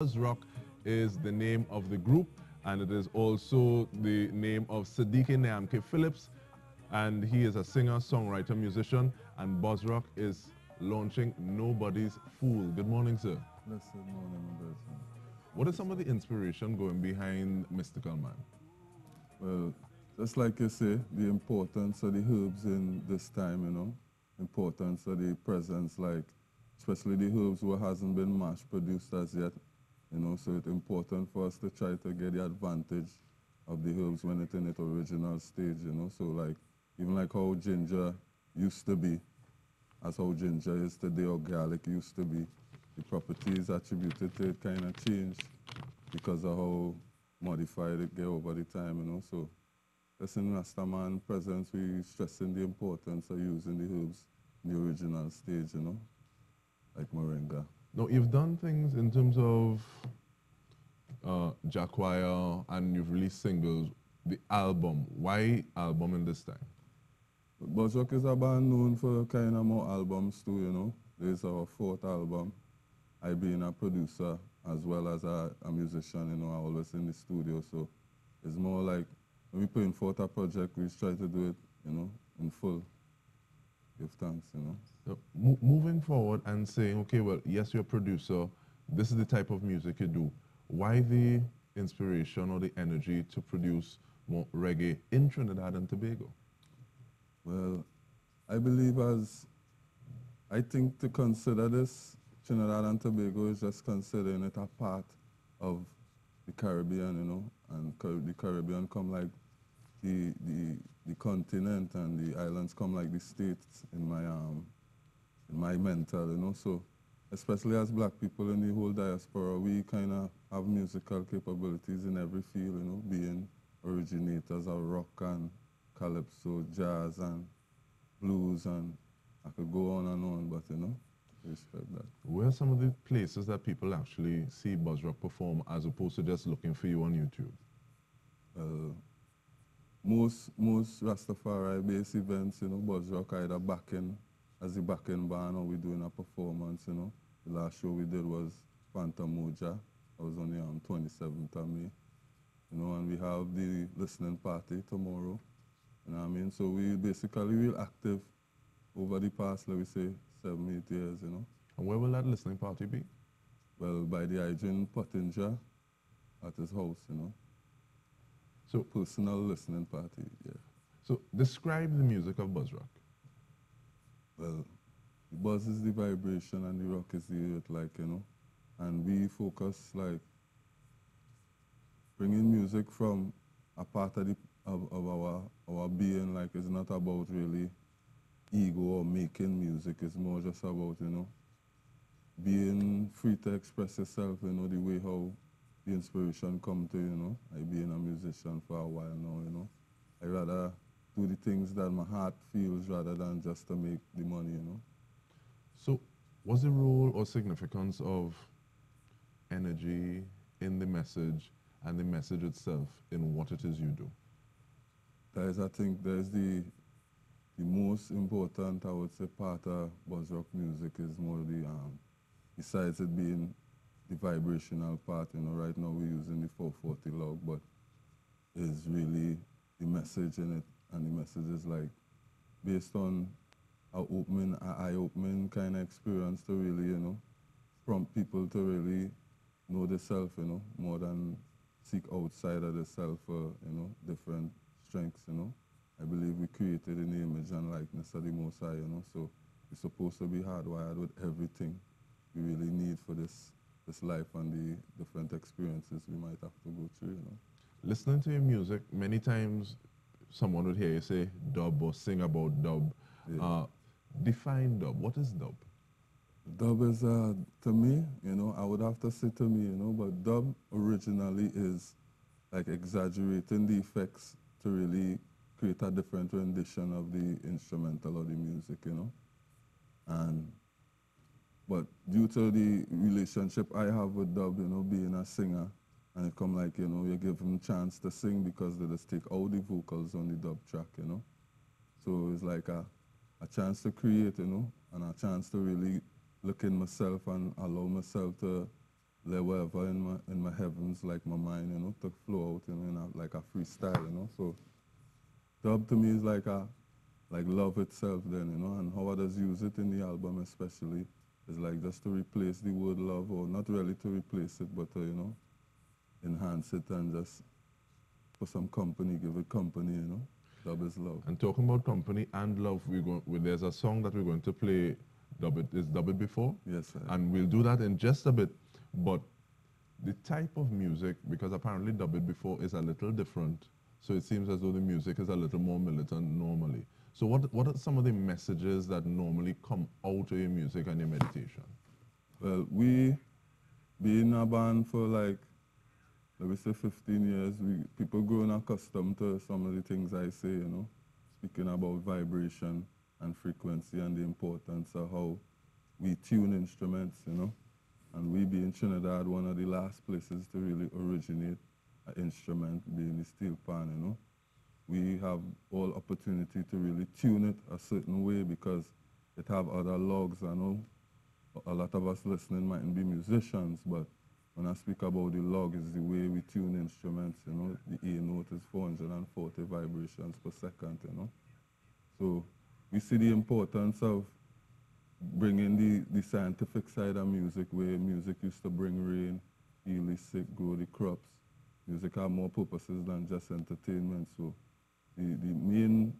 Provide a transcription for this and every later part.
Buzzrock is the name of the group, and it is also the name of Sadiq Nyamke Phillips, and he is a singer, songwriter, musician, and Buzzrock is launching Nobody's Fool. Good morning, sir. Blessed morning, blessed. What is some of the inspiration going behind Mystical Man? Well, just like you say, the importance of the herbs in this time, importance of the presence, like, especially the herbs who hasn't been mass produced as yet, so it's important for us to try to get the advantage of the herbs when it's in its original stage, so like, even like how ginger used to be, as how ginger is today or garlic used to be, the properties attributed to it kind of changed because of how modified it get over the time, so just in Rastaman presence, we stressing the importance of using the herbs in the original stage, like moringa. Now, you've done things in terms of Jacquire, and you've released singles. The album, why album in this time? Buzzrock is a band known for kind of more albums too, This is our fourth album. I being a producer as well as a musician, I always in the studio, so it's more like when we putting forth a project, we try to do it, in full. Give thanks, So, moving forward and saying, okay, well, yes, you're a producer, this is the type of music you do. Why the inspiration or the energy to produce more reggae in Trinidad and Tobago? Well, I believe I think to consider this, Trinidad and Tobago is just considering it a part of the Caribbean, and the Caribbean come like the continent, and the islands come like the states in my mental, so especially as black people in the whole diaspora, we kind of have musical capabilities in every field, being originators of rock and calypso, jazz and blues, and I could go on, but respect that. Where are some of the places that people actually see Buzzrock perform as opposed to just looking for you on YouTube? Most Rastafari-based events, Buzzrock either backing as the backing band or we doing a performance, The last show we did was Phantom Moja. That was on the 27th of May. And we have the listening party tomorrow. You know what I mean? So we basically real active over the past, let me say, 7, 8 years, And where will that listening party be? Well, by the Hygiene Pottinger at his house, So personal listening party, yeah. So describe the music of Buzzrock. Well, the buzz is the vibration and the rock is the earth, like, And we focus, like, bringing music from a part of our being, like, it's not about really ego or making music. It's more just about, being free to express yourself, the way how the inspiration come to, I being a musician for a while now, I rather do the things that my heart feels rather than just to make the money, So what's the role or significance of energy in the message and the message itself in what it is you do? I think, there's the most important, I would say, part of Buzzrock music is more besides it being the vibrational part, right now we're using the 440 log, but it's really the message in it, and the message is like based on an eye-opening kind of experience to really, prompt people to really know themselves, more than seek outside of themselves for, different strengths, I believe we created in the image and likeness of the Most High, so we're supposed to be hardwired with everything we really need for this life and the different experiences we might have to go through, Listening to your music, many times someone would hear you say dub or sing about dub. Yeah. Define dub. What is dub? Dub is, to me, I would have to say to me, but dub originally is like exaggerating the effects to really create a different rendition of the instrumental or the music, But due to the relationship I have with dub, being a singer, and it come like, you give them a chance to sing because they just take all the vocals on the dub track, So it's like a chance to create, and a chance to really look in myself and allow myself to wherever in my heavens, like my mind, you know, to flow out, you know, like a freestyle, you know. So dub to me is like love itself then, you know, and how others use it in the album especially is like just to replace the word love, or not really to replace it, but to, you know, enhance it and just for some company, give it company, you know. Dub is love. And talking about company and love, there's a song that we're going to play, Dub It Before. Yes, sir. And we'll do that in just a bit. But the type of music, because apparently Dub It Before is a little different, so it seems as though the music is a little more militant normally. So what are some of the messages that normally come out of your music and your meditation? Well, we being a band for like, let me say 15 years, people growing accustomed to some of the things I say, you know, speaking about vibration and frequency and the importance of how we tune instruments, you know. And we being Trinidad, one of the last places to really originate an instrument being the steel pan, you know. We have all opportunity to really tune it a certain way because it have other logs. I know a lot of us listening mightn't be musicians, but when I speak about the log, is the way we tune instruments, you know. The A note is 440 vibrations per second, you know. So we see the importance of bringing the scientific side of music, where music used to bring rain, heal the sick, grow the crops. Music have more purposes than just entertainment. So one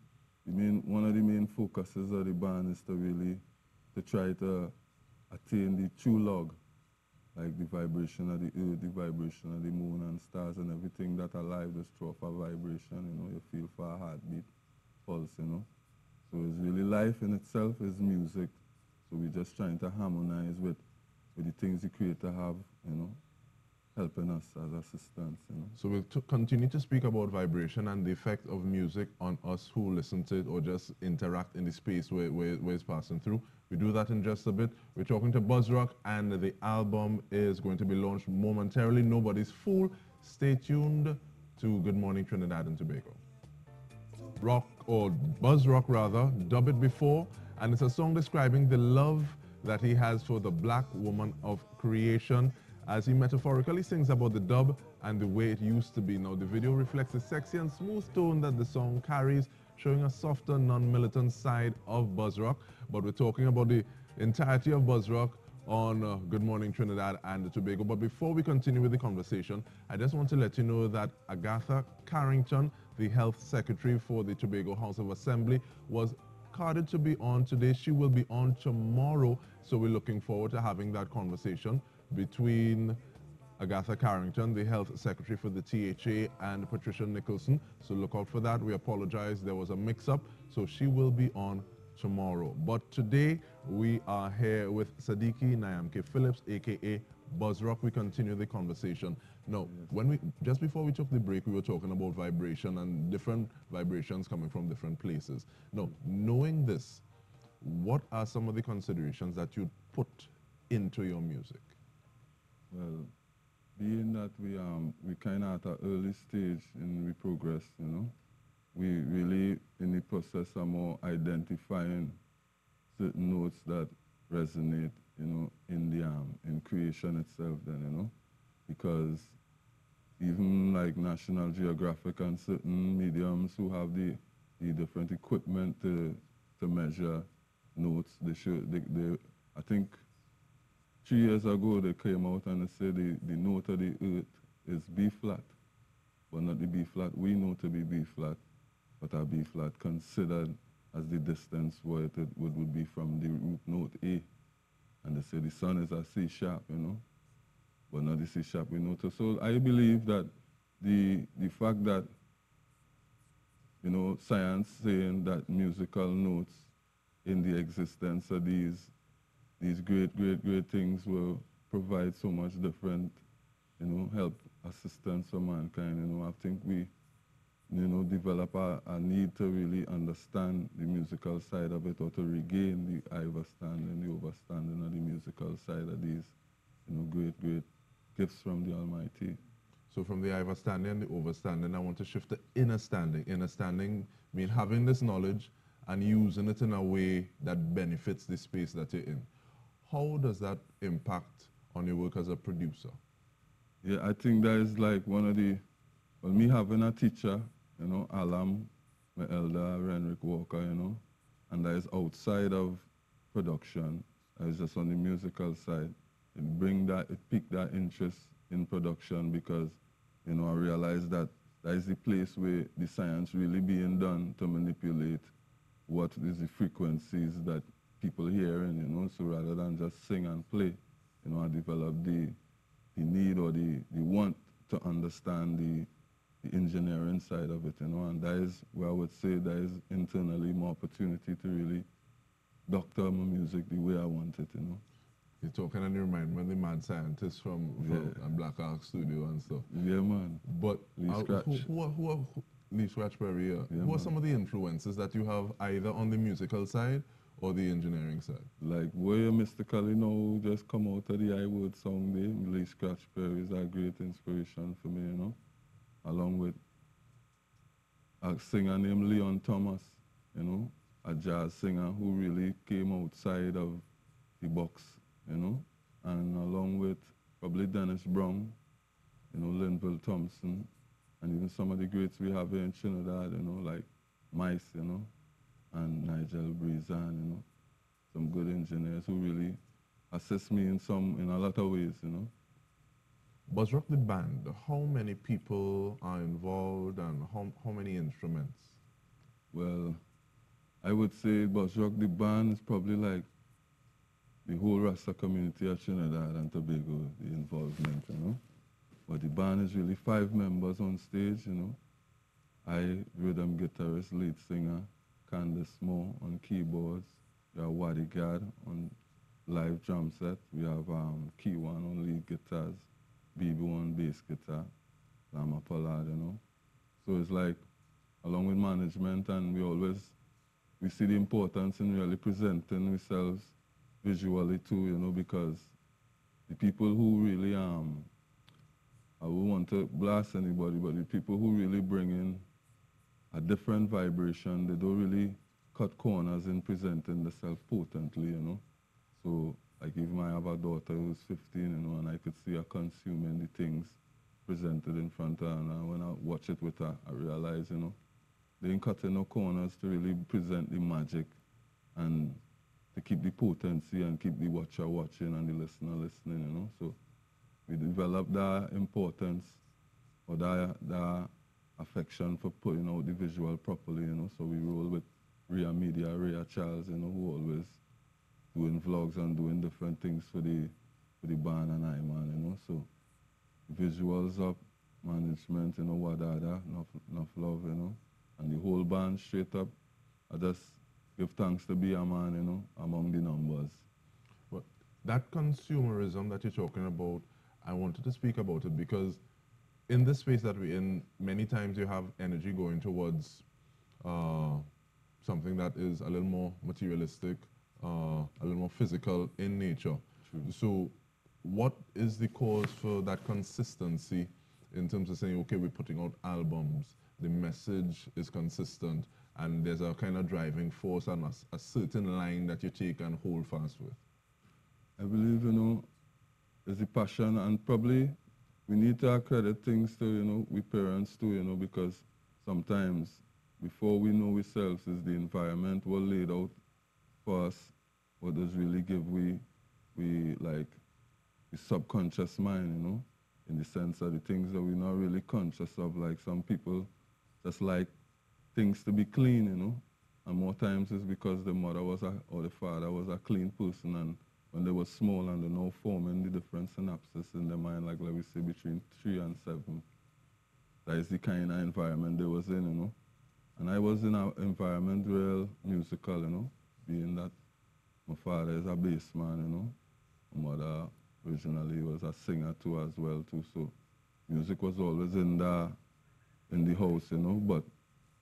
of the main focuses of the band is to really try to attain the true log, like the vibration of the earth, the vibration of the moon and stars and everything that alive just throw off a vibration, you know, you feel for a heartbeat, pulse, you know. So it's really life in itself is music. So we're just trying to harmonize with the things the Creator have, you know, helping us as assistants, you know. So we'll continue to speak about vibration and the effect of music on us who listen to it or just interact in the space where it's passing through. We do that in just a bit. We're talking to Buzzrock, and the album is going to be launched momentarily. Nobody's Fool. Stay tuned to Good Morning Trinidad and Tobago. Rock, or Buzzrock rather, Dub It Before, and it's a song describing the love that he has for the black woman of creation, as he metaphorically sings about the dub and the way it used to be. Now, the video reflects the sexy and smooth tone that the song carries, showing a softer, non-militant side of Buzzrock. But we're talking about the entirety of Buzzrock on Good Morning Trinidad and Tobago. But before we continue with the conversation, I just want to let you know that Agatha Carrington, the Health Secretary for the Tobago House of Assembly, was carded to be on today. She will be on tomorrow, so we're looking forward to having that conversation between Agatha Carrington, the Health Secretary for the THA, and Patricia Nicholson. So look out for that. We apologize, there was a mix-up, so she will be on tomorrow. But today we are here with Sadiki Nyamke Phillips, aka Buzzrock. We continue the conversation. Now, just before we took the break, we were talking about vibration and different vibrations coming from different places. Now, knowing this, what are some of the considerations that you put into your music? Well, being that we kind of at an early stage in the progress, you know, we really in the process are more identifying certain notes that resonate, you know, in the in creation itself. Then, you know, because even like National Geographic and certain mediums who have the different equipment to measure notes, I think 3 years ago they came out and they said the note of the earth is B flat, but not the B flat we know to be B flat, but a B flat considered as the distance where it would be from the root note A. And they say the sun is a C sharp, you know, but not the C sharp we know to. So I believe that the fact that, you know, science saying that musical notes in the existence of these great things will provide so much different, you know, help, assistance for mankind. You know, I think we, you know, develop a need to really understand the musical side of it, or to regain the understanding, the overstanding of the musical side of these, you know, great gifts from the Almighty. So from the understanding and the overstanding, I want to shift to inner standing. Inner standing means having this knowledge and using it in a way that benefits the space that you're in. How does that impact on your work as a producer? Yeah, I think that is like one of the, well, me having a teacher, you know, Alam, my elder, Renrick Walker, you know, and that is outside of production. That is just on the musical side. It piqued that interest in production because, you know, I realized that that is the place where the science really being done to manipulate what is the frequencies that people hearing, you know, so rather than just sing and play, you know, I developed the need or the want to understand the engineering side of it, you know, and that is where I would say there is internally more opportunity to really doctor my music the way I want it, you know. You're talking and you remind me of the mad scientist from a Black Ark studio and stuff. Yeah, man. But Lee Scratch. Lee Scratch Perry, yeah. Yeah, Who are man. some of the influences that you have either on the musical side or the engineering side? Like, where Mystically now just come out of the I Word song there, Lee Scratch Perry is a great inspiration for me, you know, along with a singer named Leon Thomas, you know, a jazz singer who really came outside of the box, you know, and along with probably Dennis Brown, you know, Linville Thompson, and even some of the greats we have here in Trinidad, you know, like Mice, you know, and Nigel Breezan, you know, some good engineers who really assist me in a lot of ways, you know. Buzzrock the band, how many people are involved and how many instruments? Well, I would say Buzzrock the band is probably like the whole Rasta community of Trinidad and Tobago, the involvement, you know. But the band is really 5 members on stage, you know. I, rhythm guitarist, lead singer, Candace Moore on keyboards. We have Waddy Gad on live drum set. We have Keywan on lead guitars, BB on bass guitar, Lama Pollard, you know. So it's like, along with management, and we see the importance in really presenting ourselves visually too, you know, because the people who really, I wouldn't want to blast anybody, but the people who really bring in a different vibration, they don't really cut corners in presenting themselves potently, you know. So, like even I have a daughter who's 15, you know, and I could see her consuming the things presented in front of her, and when I watch it with her, I realize, you know, they ain't cutting no corners to really present the magic and to keep the potency and keep the watcher watching and the listener listening, you know. So we developed that importance or that affection for putting out the visual properly, you know. So we roll with Rhea Media, Rhea Charles, you know, who always doing vlogs and doing different things for the band and I, man, you know. So visuals up, management, you know, enough love, you know. And the whole band straight up, I just give thanks to be a man, you know, among the numbers. But that consumerism that you're talking about, I wanted to speak about it because in this space that we're in, many times you have energy going towards something that is a little more materialistic, a little more physical in nature. True. So what is the cause for that consistency in terms of saying, okay, we're putting out albums, the message is consistent, and there's a kind of driving force and a certain line that you take and hold fast with? I believe, you know, it's the passion, and probably we need to accredit things to, you know, we parents too, you know, because sometimes before we know ourselves is the environment was laid out for us, what does really give we like the subconscious mind, you know, in the sense of the things that we're not really conscious of. Like some people just like things to be clean, you know, and more times it's because the mother was or the father was a clean person, and when they were small and they know forming the different synapses in their mind, like we say between 3 and 7. That is the kind of environment they was in, you know. And I was in an environment real musical, you know, being that my father is a bass man, you know. My mother originally was a singer too as well too, so music was always in the house, you know. But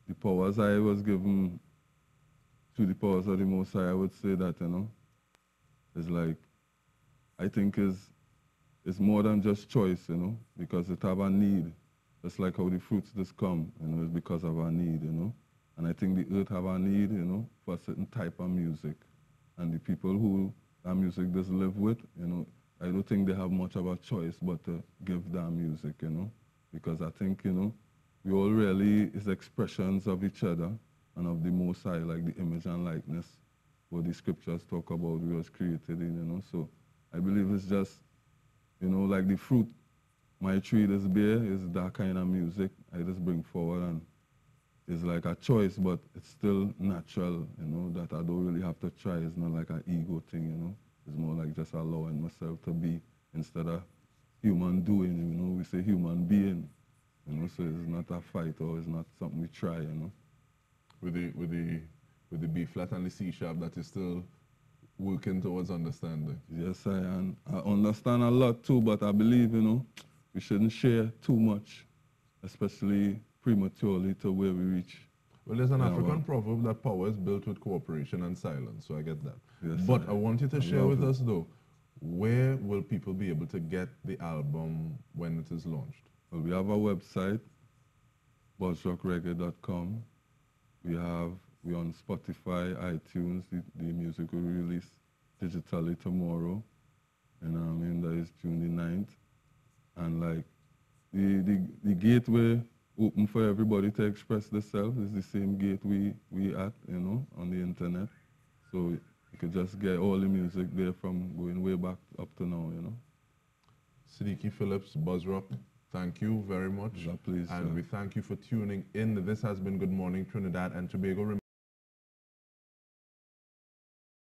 the powers I was given through the powers of the Most High, I would say that, you know, is like, I think is more than just choice, you know, because it have a need. Just like how the fruits just come, you know, it's because of a need, you know. And I think the earth have a need, you know, for a certain type of music. And the people who that music does live with, you know, I don't think they have much of a choice but to give their music, you know, because I think, you know, we all really is expressions of each other and of the Most High, like the image and likeness, what the scriptures talk about we was created in, you know. So I believe it's just, you know, like the fruit my tree is bare is that kind of music I just bring forward, and it's like a choice, but it's still natural, you know, that I don't really have to try. It's not like an ego thing, you know. It's more like just allowing myself to be instead of human doing, you know. We say human being, you know, so it's not a fight or it's not something we try, you know. With the B flat and the C sharp, that is still working towards understanding. Yes, I understand a lot too, but I believe, you know, we shouldn't share too much, especially prematurely to where we reach. Well, there's an African proverb that power is built with cooperation and silence, so I get that. Yes, but I want you to share with it. us, though, where will people be able to get the album when it is launched? Well, we have a website, buzzrockreggae.com. We're on Spotify, iTunes. The music will be released digitally tomorrow. And I mean, that is June the 9th. And like, the gateway open for everybody to express themselves is the same gate we at, you know, on the internet. So you could just get all the music there from going way back up to now, you know. Siddiqui Phillips, Buzzrock, thank you very much. Please, and we thank you for tuning in. This has been Good Morning Trinidad and Tobago.